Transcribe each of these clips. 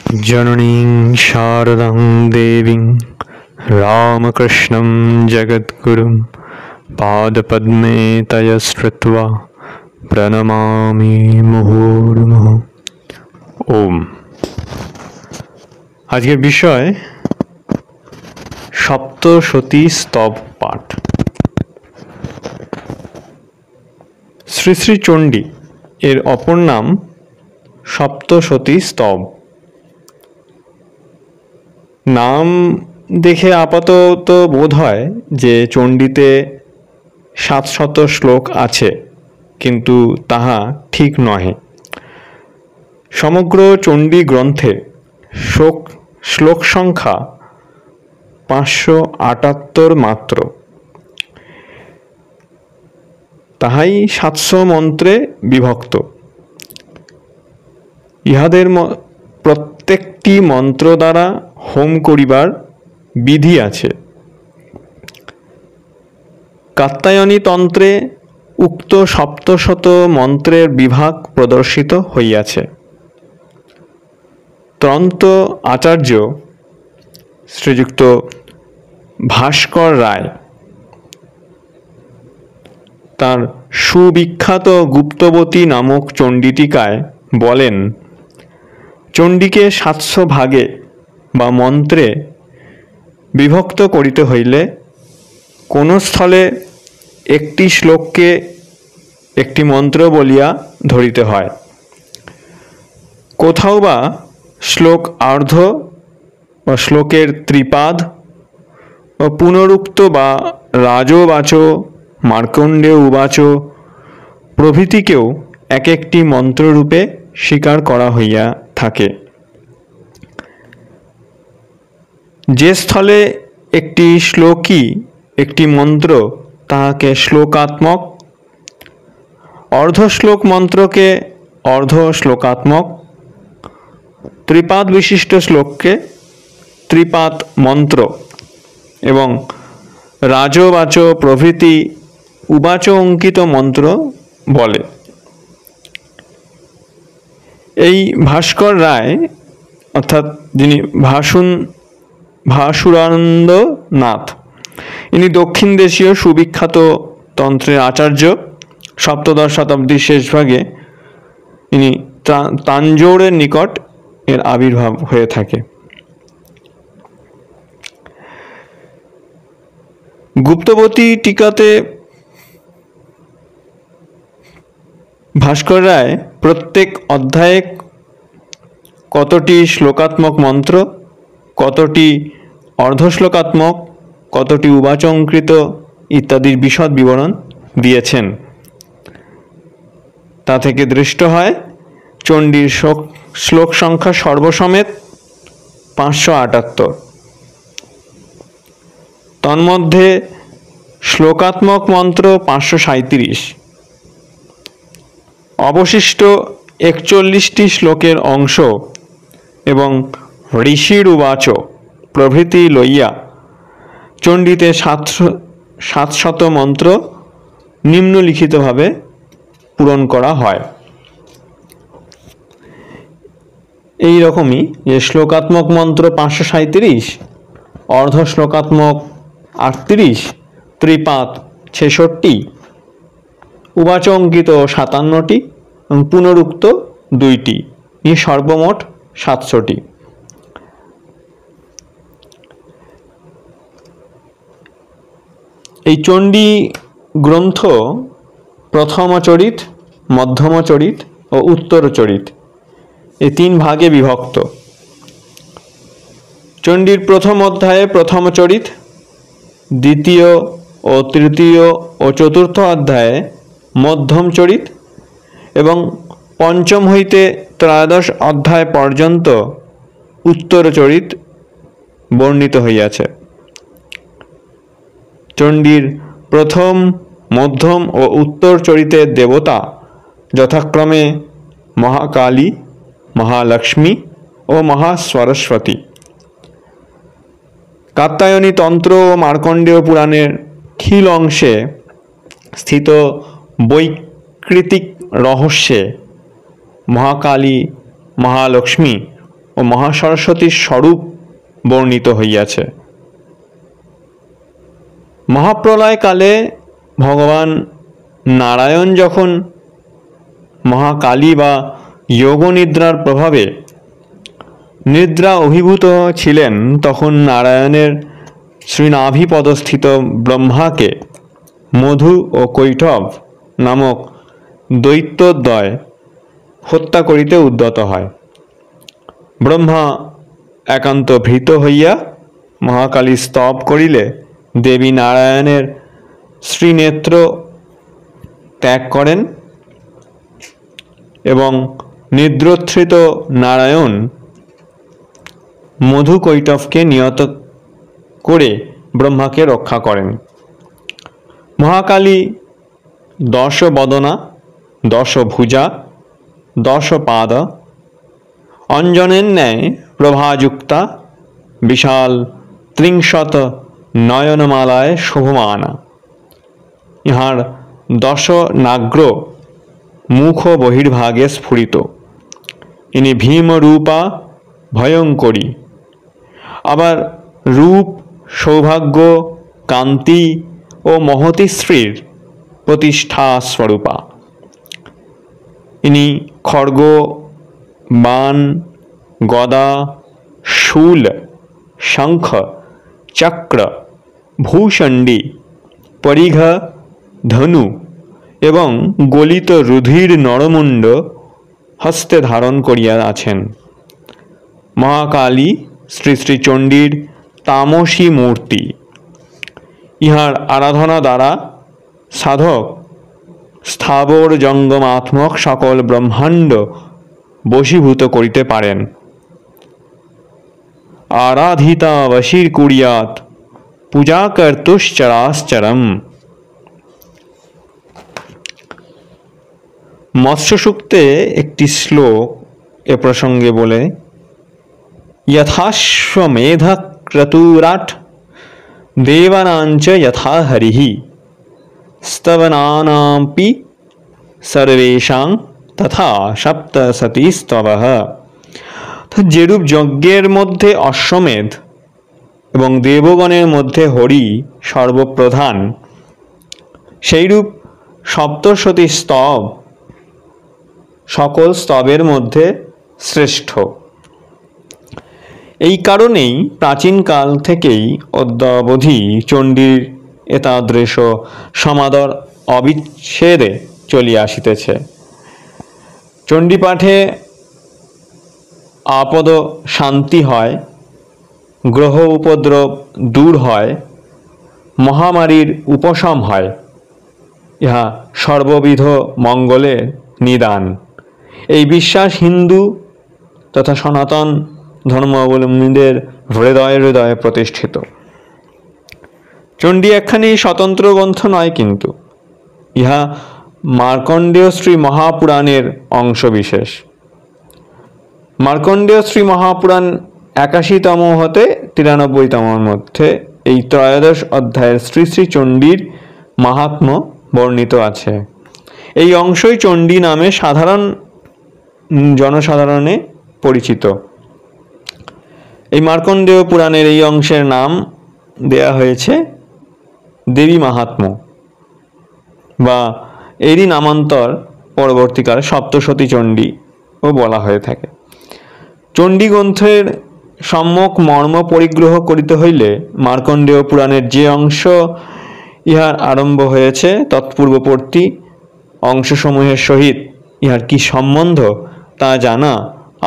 जननीं शारदां देवीं रामकृष्णं जगद्गुरुं पादपद्मे तयस्कृत्वा प्रणमामि मुहुर्मुहुः। ओम। আজকের বিষয় সপ্তশতী স্তব পাঠ। শ্রী শ্রী চণ্ডী এর অপর নাম সপ্তশতী স্তব। নাম দেখে আপাতত বোধ হয় যে চণ্ডীতে 700 শ্লোক আছে, কিন্তু তাহা ঠিক নহে। সমগ্র চণ্ডী গ্রন্থে শ্লোক সংখ্যা 578 মাত্র। তাহাই 700 মন্ত্রে বিভক্ত। ইহাদের প্রত্যেকটি মন্ত্র দ্বারা হোম করিবার বিধি আছে। কাত্যায়নী তন্ত্রে উক্ত সপ্তশত মন্ত্রের বিভাগ প্রদর্শিত হইয়াছে। তন্ত্র আচার্য শ্রীযুক্ত ভাস্কর রায় তার সুবিখ্যাত গুপ্তবতী নামক চণ্ডী টিকায় বলেন, চণ্ডীকে 700 ভাগে বা মন্ত্রে বিভক্ত করিতে হইলে কোন স্থলে একটি শ্লোককে একটি মন্ত্র বলিয়া ধরিতে হয়, কোথাও বা শ্লোক আর্ধ বা শ্লোকের ত্রিপাদ ও পুনরুক্ত বা রাজবাচ, মার্কণ্ডেয় উবাচ প্রভৃতিকেও এক একটি মন্ত্ররূপে স্বীকার করা হইয়া থাকে। যে স্থলে একটি শ্লোকই একটি মন্ত্র তাহাকে শ্লোকাত্মক, অর্ধশ্লোক মন্ত্রকে অর্ধ শ্লোকাত্মক, ত্রিপাদ বিশিষ্ট শ্লোককে ত্রিপাদ মন্ত্র এবং রাজবাচ প্রভৃতি উবাচ অঙ্কিত মন্ত্র বলে। এই ভাস্কর রায় অর্থাৎ যিনি ভাসুরানন্দ নাথ, ইনি দক্ষিণ দেশীয় সুবিখ্যাত তন্ত্রের আচার্য। সপ্তদশ শতাব্দীর শেষভাগে ইনি তাঞ্জোরের নিকট এর আবির্ভাব হয়ে থাকে। গুপ্তবতী টিকাতে ভাস্কর রায় প্রত্যেক অধ্যায়ে কতটি শ্লোকাত্মক মন্ত্র, কতটি অর্ধশ্লোকাত্মক, কতটি উবাচঙ্কৃত ইত্যাদির বিশদ বিবরণ দিয়েছেন। তা থেকে দৃষ্ট হয় চণ্ডীর শ্লোক সংখ্যা সর্বসমেত 578। তন্মধ্যে শ্লোকাত্মক মন্ত্র 537। অবশিষ্ট 41টি শ্লোকের অংশ এবং ঋষির উবাচ প্রভৃতি লইয়া চণ্ডীতে 700 মন্ত্র নিম্নলিখিতভাবে পূরণ করা হয়। এই রকমই যে শ্লোকাত্মক মন্ত্র 537, অর্ধ শ্লোকাত্মক 38, ত্রিপাদ 66, উবাচ অঙ্কিত 57টি এবং পুনরুক্ত 2টি, নিয়ে সর্বমোট 700টি। এই চণ্ডী গ্রন্থ প্রথম চরিত, মধ্যম চরিত ও উত্তর চরিত এই 3 ভাগে বিভক্ত। চণ্ডীর প্রথম অধ্যায়ে প্রথম চরিত, দ্বিতীয় ও তৃতীয় ও চতুর্থ অধ্যায়ে মধ্যম চরিত এবং পঞ্চম হইতে ত্রয়োদশ অধ্যায় পর্যন্ত উত্তর চরিত বর্ণিত হইয়াছে। চণ্ডীর প্রথম, মধ্যম ও উত্তর চরিতের দেবতা যথাক্রমে মহাকালী, মহালক্ষ্মী ও মহাসরস্বতী। কাত্যায়নী তন্ত্র ও মার্কণ্ডেয় পুরাণের খিল অংশে স্থিত বৈকৃতিক রহস্যে মহাকালী, মহালক্ষ্মী ও ও মহাসরস্বতীর স্বরূপ বর্ণিত হইয়াছে। মহাপ্রলয়কালে ভগবান নারায়ণ যখন মহাকালী বা যোগনিদ্রার প্রভাবে নিদ্রা অভিভূত ছিলেন, তখন নারায়ণের শ্রীনাভিপদস্থিত ব্রহ্মাকে মধু ও কৈটভ নামক দৈত্যদ্বয় হত্যা করিতে উদ্যত হয়। ব্রহ্মা একান্ত ভীত হইয়া মহাকালী স্তব করিলে দেবী নারায়ণের শ্রীনেত্র ত্যাগ করেন এবং নিদ্রোত্থিত নারায়ণ মধু কৈটভকে নিহত করে ব্রহ্মাকে রক্ষা করেন। মহাকালী 10 বদনা, 10 ভুজা, 10 পাদ, অঞ্জনের ন্যায় প্রভাযুক্তা, বিশাল 30 নয়নমালায় শোভমানা। ইহার 10 নাগ্র মুখ বহির্ভাগে স্ফুরিত। ইনি ভীমরূপা ভয়ঙ্করী, আবার রূপ, সৌভাগ্য, কান্তি ও মহতী শ্রীর প্রতিষ্ঠা স্বরূপা। ইনি খড়গ, বাণ, গদা, শূল, শঙ্খ, চক্র, ভূষণ্ডী, পরিঘ, ধনু এবং গলিত রুধির নরমুণ্ড হস্তে ধারণ করিয়া আছেন। মহাকালী শ্রী শ্রী চণ্ডীর তামসী মূর্তি। ইহার আরাধনা দ্বারা সাধক স্থাবর জঙ্গমাত্মক সকল ব্রহ্মাণ্ড বশীভূত করিতে পারেন। আরাধিতা বশীর কুরিয়াত পূজা কর্তুশ্চরাশ্চরম। মৎস্য সূক্তে একটি শ্লোক এ প্রসঙ্গে বলে, যথাশ্বমেধ ক্রতুরাট দেবানাঞ্চ যথা হরিহি স্তবনানাপি সর্বেষাং তথা সপ্তশতী স্তবঃ। যেরূপ যজ্ঞের মধ্যে অশ্বমেধ এবং দেবগণের মধ্যে হরি সর্বপ্রধান, সেইরূপ সপ্তশতী স্তব সকল স্তবের মধ্যে শ্রেষ্ঠ। এই কারণেই প্রাচীনকাল থেকেই অদ্যাবধি চণ্ডীর এতাদৃশ সমাদর অবিচ্ছেদে চলিয়া আসিতেছে। চণ্ডীপাঠে আপদ শান্তি হয়, গ্রহ উপদ্রব দূর হয়, মহামারীর উপশম হয়। ইহা সর্ববিধ মঙ্গলের নিদান। এই বিশ্বাস হিন্দু তথা সনাতন ধর্মাবলম্বীদের হৃদয়ে হৃদয়ে প্রতিষ্ঠিত। চণ্ডী একখানি স্বতন্ত্র গ্রন্থ নয়, কিন্তু ইহা মার্কণ্ডেয় শ্রী মহাপুরাণের অংশবিশেষ। মার্কণ্ডেয় শ্রী মহাপুরাণ 81তম হতে 93তমের মধ্যে এই ত্রয়োদশ অধ্যায়ের শ্রী শ্রী চণ্ডীর মাহাত্ম্য বর্ণিত আছে। এই অংশই চণ্ডী নামে জনসাধারণে পরিচিত। এই মার্কণ্ডেয় পুরাণের এই অংশের নাম দেয়া হয়েছে দেবী মাহাত্ম্য, বা এরই নামান্তর পরবর্তীকালে সপ্তশতী চণ্ডী ও বলা হয়ে থাকে। চণ্ডী গ্রন্থের সম্যক মর্ম পরিগ্রহ করিতে হইলে মার্কণ্ডেয় পুরাণের যে অংশ ইহার আরম্ভ হয়েছে তৎপূর্ববর্তী অংশসমূহের সহিত ইহার কি সম্বন্ধ তা জানা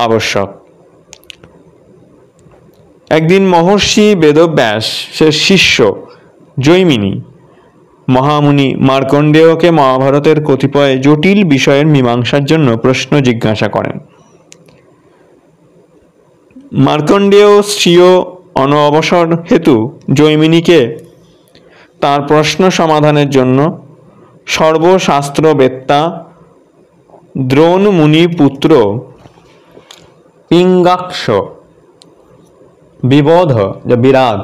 আবশ্যক। একদিন মহর্ষি বেদব্যাস সে শিষ্য জৈমিনী মহামুনি মার্কণ্ডেয়কে মহাভারতের কতিপয় জটিল বিষয়ের মীমাংসার জন্য প্রশ্ন জিজ্ঞাসা করেন। মার্কণ্ডেয় স্বীয় অনবসর হেতু জৈমিনীকে তার প্রশ্ন সমাধানের জন্য সর্বশাস্ত্রবেত্তা দ্রোণ মুনি পুত্র পিঙ্গাক্ষ, বিবোধ বিরাধ,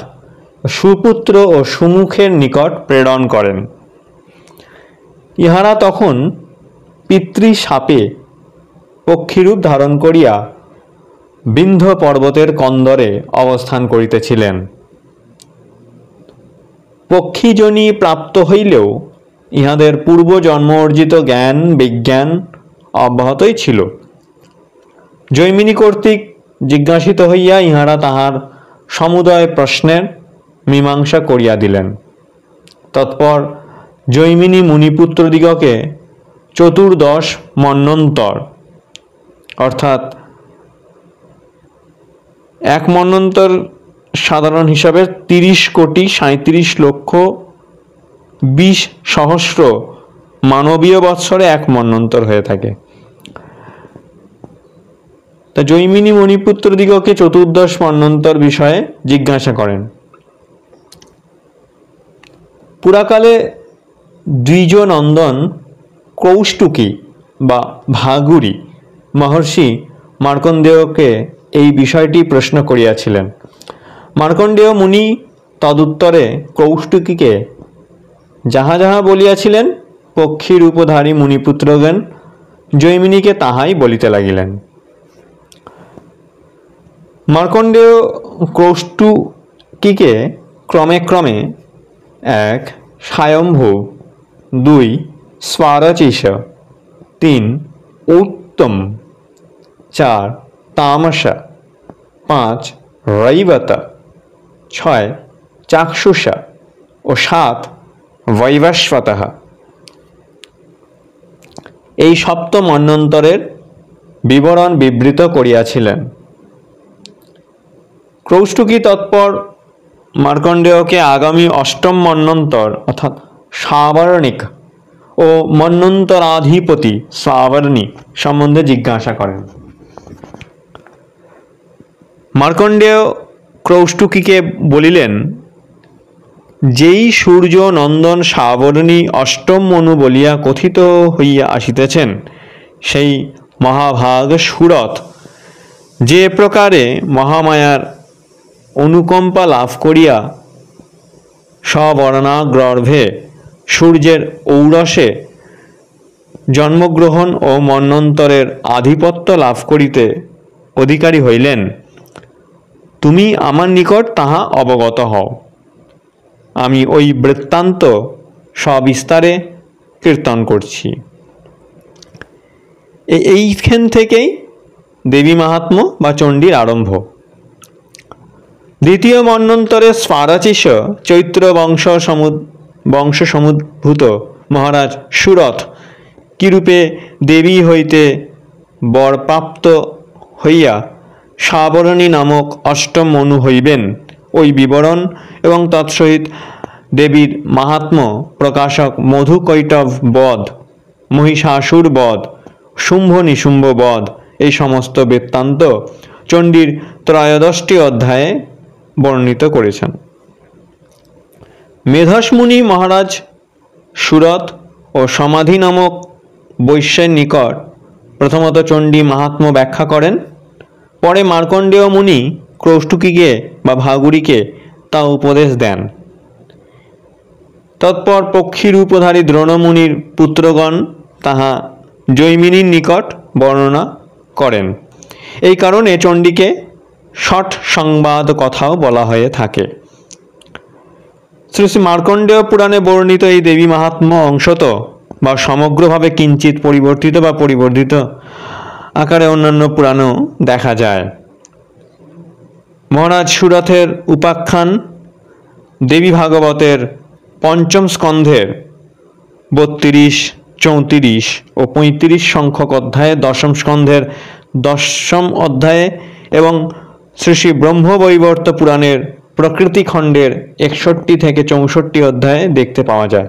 সুপুত্র ও সুমুখের নিকট প্রেরণ করেন। ইহারা তখন পিতৃশাপে পক্ষীরূপ ধারণ করিয়া বিন্ধ্য পর্বতের কন্দরে অবস্থান করিতেছিলেন। পক্ষীজনী প্রাপ্ত হইলেও ইহাদের পূর্বজন্ম অর্জিত জ্ঞান বিজ্ঞান অব্যাহতই ছিল। জৈমিনী কর্তৃক জিজ্ঞাসিত হইয়া ইহারা তাহার সমুদয় প্রশ্নের মীমাংসা করিয়া দিলেন। তৎপর জৈমিনী মুনিপুত্রদিগকে 14 মন্বন্তর অর্থাৎ এক মন্বন্তর সাধারণ হিসাবে 30,37,20,000,000 মানবীয় বৎসরে এক মন্বন্তর হয়ে থাকে। তা জৈমিনী মণিপুত্রদিগকে 14 মন্বন্তর বিষয়ে জিজ্ঞাসা করেন। পুরাকালে দ্বিজনন্দন কৌষ্টুকী বা ভাগুরী মহর্ষি মার্কণ্ডেয়কে এই বিষয়টি প্রশ্ন করিয়াছিলেন। মার্কণ্ডেয় মুনি তদুত্তরে কৌষ্টুকীকে যাহা যাহা বলিয়াছিলেন, পক্ষী রূপধারী মুনিপুত্রগণ জৈমিনীকে তাহাই বলিতে লাগিলেন। মার্কণ্ডেয় কৌষ্টুকীকে ক্রমে ক্রমে 1 স্বয়ম্ভু, 2 স্বারচিষ, 3 উত্তম, 4 তামস, 5 রৈবত, 6 চাক্ষুষ ও 7 বৈবস্বত এই সপ্ত মন্বন্তরের বিবরণ বিবৃত করিয়াছিলেন। কৌষ্টুকী তৎপর মার্কণ্ডেয়কে আগামী 8ম মন্বন্তর অর্থাৎ সাবর্ণিক ও মন্বন্তরাধিপতি সাবর্ণী সম্বন্ধে জিজ্ঞাসা করেন। মার্কণ্ডেয় কৌষ্টুকীকে বলিলেন, যেই সূর্য নন্দন সাবর্ণী 8ম মনু বলিয়া কথিত হইয়া আসিতেছেন, সেই মহাভাগ সুরথ যে প্রকারে মহামায়ার অনুকম্পা লাভ করিয়া সবর্ণাগর্ভে সূর্যের ঔরসে জন্মগ্রহণ ও মন্বন্তরের আধিপত্য লাভ করিতে অধিকারী হইলেন, তুমি আমার নিকট তাহা অবগত হও। আমি ওই বৃত্তান্ত সবিস্তারে কীর্তন করছি। এইখান থেকেই দেবী মাহাত্ম্য বা চণ্ডীর আরম্ভ। দ্বিতীয় মন্বন্তরে স্বারচিষ চৈত্র বংশ সমুদ্ভূত মহারাজ সুরথ কিরূপে দেবী হইতে বরপ্রাপ্ত হইয়া সাবর্ণী নামক 8ম মনু হইবেন, ওই বিবরণ এবং তৎসহিত দেবীর মাহাত্ম্য প্রকাশক মধুকৈটভ বধ, মহিষাসুর বধ, শুম্ভ নিশুম্ভ বধ এই সমস্ত বৃত্তান্ত চণ্ডীর 13টি অধ্যায়ে বর্ণিত করেছেন। মেধসমুনি মহারাজ সুরথ ও সমাধি নামক বৈশ্যের নিকট প্রথমত চণ্ডী মাহাত্ম্য ব্যাখ্যা করেন। পরে মার্কণ্ডেয় মুনি কৌষ্টুকীকে বা ভাগুরীকে তা উপদেশ দেন। তৎপর পক্ষী রূপধারী দ্রোণমুনির পুত্রগণ তাহা জৈমিনীর নিকট বর্ণনা করেন। এই কারণে চণ্ডীকে ষট সংবাদ কথাও বলা হয়ে থাকে। শ্রী শ্রী মার্কণ্ডেয় পুরাণে বর্ণিত এই দেবী মাহাত্ম্য অংশত বা সমগ্রভাবে কিঞ্চিত পরিবর্তিত বা পরিবর্ধিত আকারে অন্যান্য পুরাণেও দেখা যায়। মহারাজ সুরথের উপাখ্যান দেবী ভাগবতের 5ম স্কন্ধের 32, 34 ও 35 সংখ্যক অধ্যায়ে, 10ম স্কন্ধের 10ম অধ্যায়ে এবং শ্রী শ্রী ব্রহ্মবৈবর্ত পুরাণের প্রকৃতি খণ্ডের 61 থেকে 64 অধ্যায়ে দেখতে পাওয়া যায়।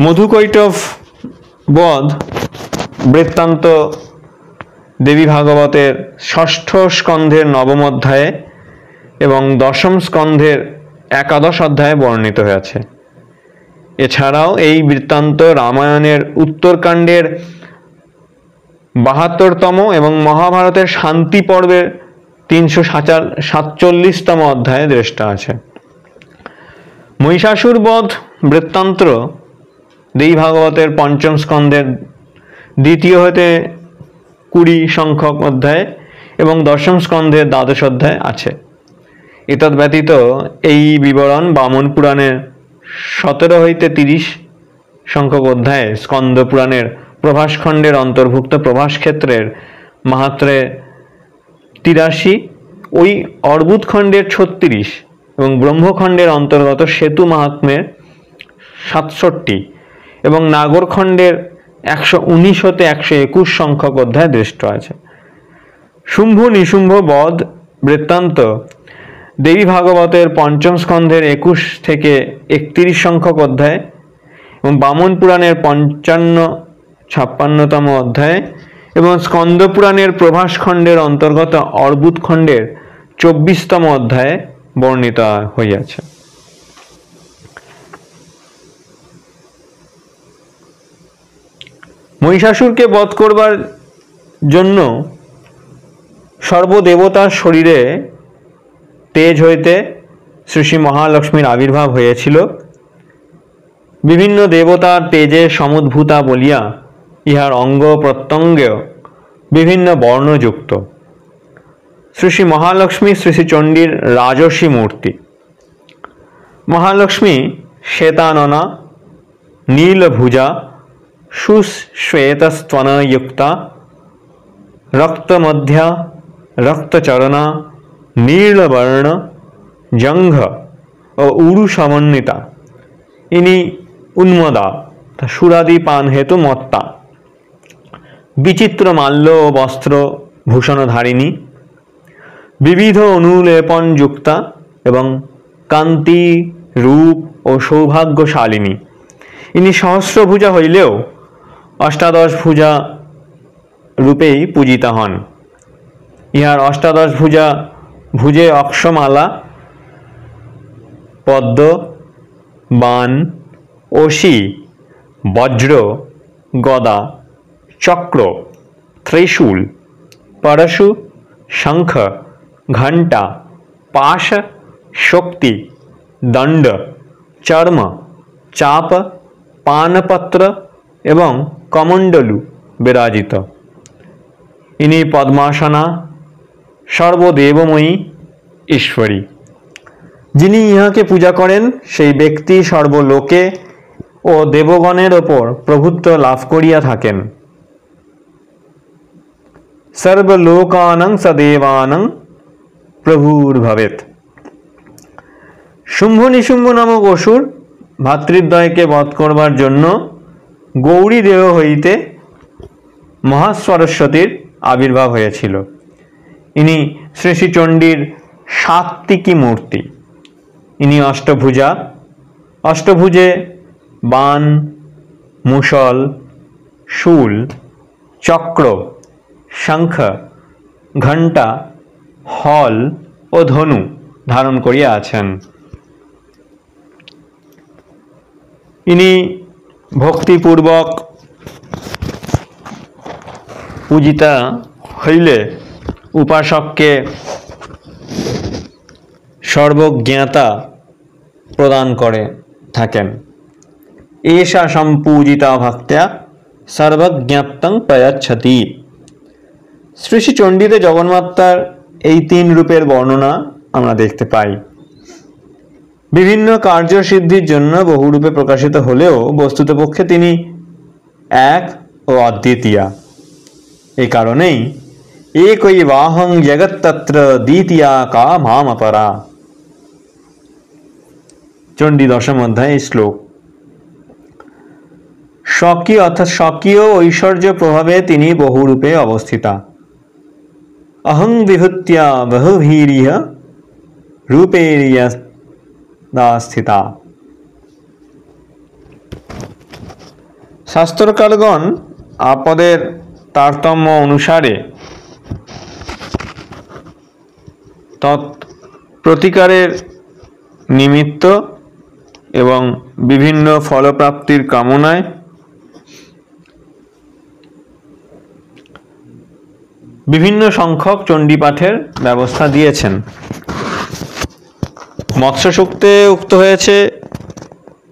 মধুকৈটভ বধ বৃত্তান্ত দেবী ভাগবতের 6ষ্ঠ স্কন্ধের 9ম অধ্যায়ে এবং 10ম স্কন্ধের 11 অধ্যায়ে বর্ণিত হয়েছে। এছাড়াও এই বৃত্তান্ত রামায়ণের উত্তরকাণ্ডের 72তম এবং মহাভারতের শান্তি পর্বের 347তম অধ্যায়ে দৃষ্ট আছে। মহিষাসুর বধ বৃত্তান্ত দেবী ভাগবতের 5ম স্কন্ধের 2 হতে 20 সংখ্যক অধ্যায় এবং দশম স্কন্ধের দ্বাদশ অধ্যায় আছে। এতদ ব্যতীত এই বিবরণ বামন পুরাণের 17 হইতে 30 সংখ্যক অধ্যায়ে, স্কন্দ পুরাণের প্রভাস খণ্ডের অন্তর্ভুক্ত প্রভাস ক্ষেত্রের মাহাত্রে 83, ওই অর্বুদ খণ্ডের 36 এবং ব্রহ্মখণ্ডের অন্তর্গত সেতু মাহাত্ম্যের 67 এবং নাগর খণ্ডের 119 হতে 121 সংখ্যক অধ্যায় দৃষ্ট আছে। শুম্ভ নিশুম্ভ বধ বৃত্তান্ত দেবী ভাগবতের পঞ্চম স্কন্ধের 21 থেকে 31 সংখ্যক অধ্যায় এবং বামন পুরাণের 55-56তম অধ্যায় এবং স্কন্দ পুরাণের প্রভাস খণ্ডের অন্তর্গত অর্বুদ খণ্ডের 24তম অধ্যায়ে বর্ণিত হইয়াছে। মহিষাসুরকে বধ করবার জন্য সর্বদেবতার শরীরে তেজ হইতে শ্রী শ্রী মহালক্ষ্মীর আবির্ভাব হয়েছিল। বিভিন্ন দেবতার তেজে সমুদ্ভূতা বলিয়া ইহার অঙ্গ প্রত্যঙ্গেও বিভিন্ন বর্ণযুক্ত। শ্রী শ্রী মহালক্ষ্মী শ্রী শ্রী চণ্ডীর রাজসী মূর্তি। মহালক্ষ্মী শ্বেতাননা, নীলভুজা, সুশ্বেতস্তনयुक्ता, রক্তমধ্যা, রক্তচরণা, নীলবর্ণ, জঙ্ঘ ও উরু সমন্বিতা। ইনি উন্মদা, সুরাদি পান হেতু মত্তা, বিচিত্র মাল্য ও বস্ত্র ভূষণধারিণী, বিবিধ অনুলেপন যুক্তা এবং কান্তি, রূপ ও সৌভাগ্যশালিনী। ইনি সহস্রভুজা হইলেও অষ্টাদশ ভুজা রূপেই পূজিতা হন। ইহার অষ্টাদশ ভুজা ভুজে অক্ষমালা, পদ্ম, বাণ, অসি, বজ্র, গদা, চক্র, ত্রিশূল, পরশু, শঙ্খ, ঘণ্টা, পাশ, শক্তি, দণ্ড, চর্ম, চাপ, পানপত্র এবং কমণ্ডলু বিরাজিত। ইনি পদ্মাসনা, সর্বদেবময়ী ঈশ্বরী। যিনি ইহাকে পূজা করেন সেই ব্যক্তি সর্বলোকে ও দেবগণের ওপর প্রভুত্ব লাভ করিয়া থাকেন। সর্বলোকানাং সদেবানাং প্রভুর্ভবেৎ। শুম্ভ নিশুম্ভ নামক অসুর ভাতৃদ্বয়কে বধ করবার জন্য গৌরী দেহ হইতে মহাসরস্বতীর আবির্ভাব হয়েছিল। ইনি শ্রী শ্রী চণ্ডীর সাত্ত্বিকী মূর্তি। ইনি অষ্টভুজা। অষ্টভুজে বাণ, মুষল, শূল, চক্র, শঙ্খ, ঘণ্টা, হল ও ধনু ধারণ করিয়া আছেন। ইনি ভক্তিপূর্বক পূজিতা হইলে উপাসককে সর্বজ্ঞাতা প্রদান করে থাকেন। এষা সম্পূজিতা ভক্ত্যা সর্বজ্ঞাতং প্রয়চ্ছতি। শ্রী শ্রী চণ্ডীতে জগন্মাতার এই 3 রূপের বর্ণনা আমরা দেখতে পাই। বিভিন্ন কার্যসিদ্ধির জন্য বহু রূপে প্রকাশিত হলেও বস্তুতপক্ষে তিনি এক ও অদ্বিতীয়া। এই কারণেই একই বাহং জগত্তত্র দ্বিতীয়া কা মাম অপরা। চণ্ডী দশম অধ্যায় শ্লোক। স্বকীয় অর্থাৎ স্বকীয় ঐশ্বর্য প্রভাবে তিনি বহুরূপে অবস্থিতা। অহং বিভূত্য়া বহুভীরিহ রূপেরিয়দা স্থিতা। শাস্ত্রকারগণ আপদের তারতম্য অনুসারে প্রতিকারের নিমিত্ত এবং বিভিন্ন ফলপ্রাপ্তির কামনায় বিভিন্ন সংখ্যক চণ্ডীপাঠের ব্যবস্থা দিয়েছেন। মৎস্য সূক্তে উক্ত হয়েছে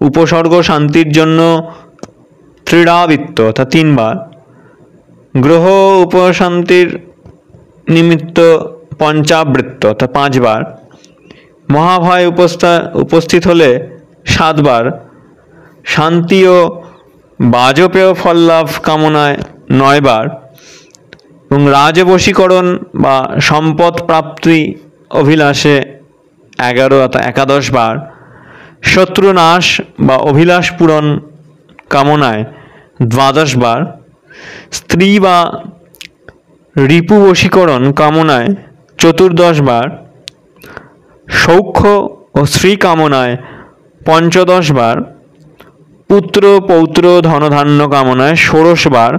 উপসর্গ শান্তির জন্য ত্রিড়াবৃত্ত অর্থাৎ 3 বার, গ্রহ উপশান্তির নিমিত্ত পঞ্চাবৃত্ত অর্থাৎ 5 বার, মহাভয় উপস্থিত হলে 7 বার, শান্তি ও বাজপেয় ফল লাভ কামনায় 9 বার, এবং রাজবশীকরণ বা সম্পদ প্রাপ্তি অভিলাষে 11 অর্থাৎ 11 বার, শত্রু নাশ বা অভিলাষ পূরণ কামনায় 12 বার, স্ত্রী বা রিপু বশীকরণ কামনায় 14 বার, সৌখ্য ও স্ত্রী কামনায় 15 বার, পুত্র পৌত্র ধনধান্য কামনায় 16 বার,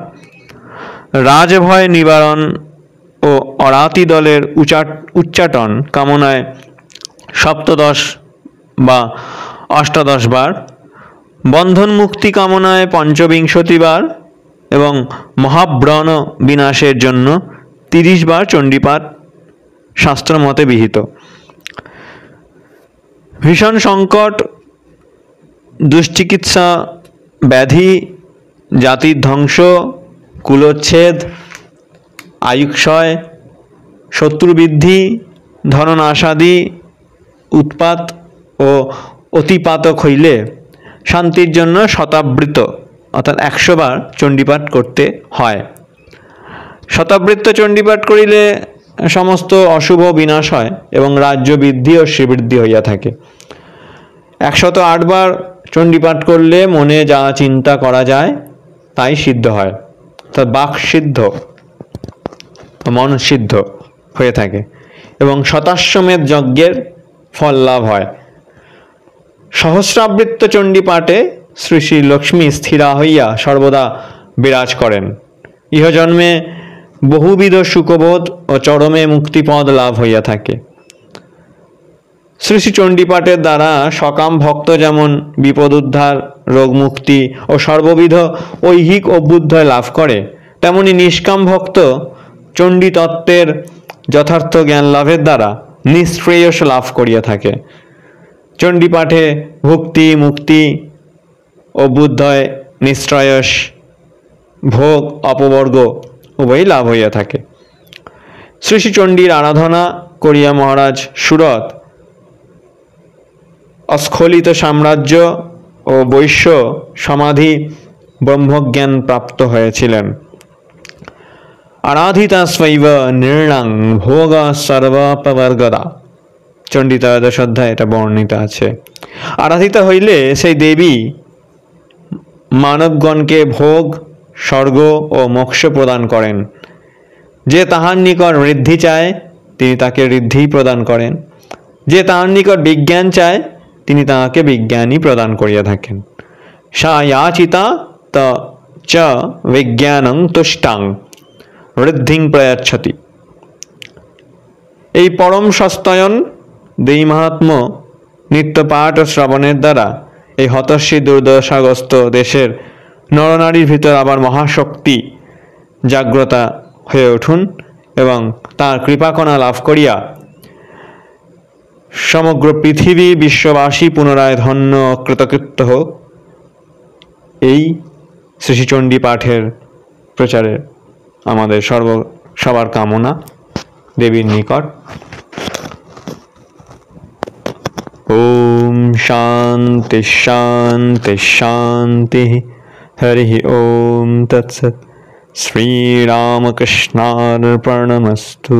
রাজভয় নিবারণ ও অরাতি দলের উচ্চাটন কামনায় 17 বা 18 বার, বন্ধন মুক্তি কামনায় 25 বার এবং মহাব্রণ বিনাশের জন্য 30 বার চণ্ডীপাঠ শাস্ত্র মতে বিহিত। ভীষণ সংকট, দুশ্চিকিৎসা, ব্যাধি, জাতির ধ্বংস, কুলোচ্ছেদ, আয়ুক্ষয়, শত্রুবৃদ্ধি, ধননাশাদি, উৎপাত ও অতিপাতক হইলে শান্তির জন্য শতাবৃত অর্থাৎ 100 বার চণ্ডীপাঠ করতে হয়। শতাবৃত্ত চণ্ডীপাঠ করিলে সমস্ত অশুভ বিনাশ হয় এবং রাজ্য বৃদ্ধি ও শ্রীবৃদ্ধি হইয়া থাকে। 108 বার চণ্ডীপাঠ করলে মনে যা চিন্তা করা যায় তাই সিদ্ধ হয়, অর্থাৎ বাক সিদ্ধ, মন সিদ্ধ হয়ে থাকে এবং শতাশ্বমেধ যজ্ঞের ফল লাভ হয়। সহস্রাবৃত্ত চণ্ডীপাঠে শ্রী শ্রী লক্ষ্মী স্থিরা হইয়া সর্বদা বিরাজ করেন। ইহজন্মে বহুবিধ সুখবোধ ও চরমে মুক্তিপদ লাভ হইয়া থাকে। শ্রী শ্রী চণ্ডীপাঠের দ্বারা সকাম ভক্ত যেমন বিপদ উদ্ধার, রোগ মুক্তি ও সর্ববিধ ঐহিক অভ্যুদয় লাভ করে, তেমনি নিষ্কাম ভক্ত চণ্ডী তত্ত্বের যথার্থ জ্ঞান লাভের দ্বারা নিঃশ্রেয়স লাভ করিয়া থাকে। চণ্ডীপাঠে ভক্তি, মুক্তি, অভ্যুদয়, নিঃশ্রেয়স, ভোগ, অপবর্গ উভয়ই লাভ হইয়া থাকে। শ্রী শ্রী চণ্ডীর আরাধনা করিয়া মহারাজ সুরত অস্খলিত সাম্রাজ্য ও বৈশ্য সমাধি ব্রহ্মজ্ঞান প্রাপ্ত হয়েছিলেন। আরাধিতা স্বৈব নৃণাং ভোগ সর্বপবর্গদা, চণ্ডী 13 অধ্যায় এটা বর্ণিত আছে। আরাধিতা হইলে সেই দেবী মানবগণকে ভোগ, স্বর্গ ও মোক্ষ প্রদান করেন। যে তাহার নিকট ঋদ্ধি চায় তিনি তাকে ঋদ্ধি প্রদান করেন, যে তাহার নিকট বিজ্ঞান চায় তিনি তাহাকে বিজ্ঞানই প্রদান করিয়া থাকেন। সা ইয়াচিতা ত চ বিজ্ঞানং তুষ্টাং ঋদ্ধিং প্রয়াচ্ছতি। এই পরম সস্তয়ন দেই মাহাত্ম নিত্য পাঠ ও শ্রবণের দ্বারা এই হতশ্রী দুর্দশাগ্রস্ত দেশের নরনারীর ভিতর আবার মহাশক্তি জাগ্রতা হয়ে উঠুন এবং তার কৃপাকণা লাভ করিয়া সমগ্র পৃথিবী বিশ্ববাসী পুনরায় ধন্য কৃতকৃত্য হোক, এই শ্রী শ্রী চণ্ডী পাঠের প্রচারে আমাদের সবার কামনা দেবীর নিকট। ওম শান্তি শান্তি শান্তি। হরি ওম তৎসৎ। শ্রীরামকৃষ্ণার্পণমস্তু।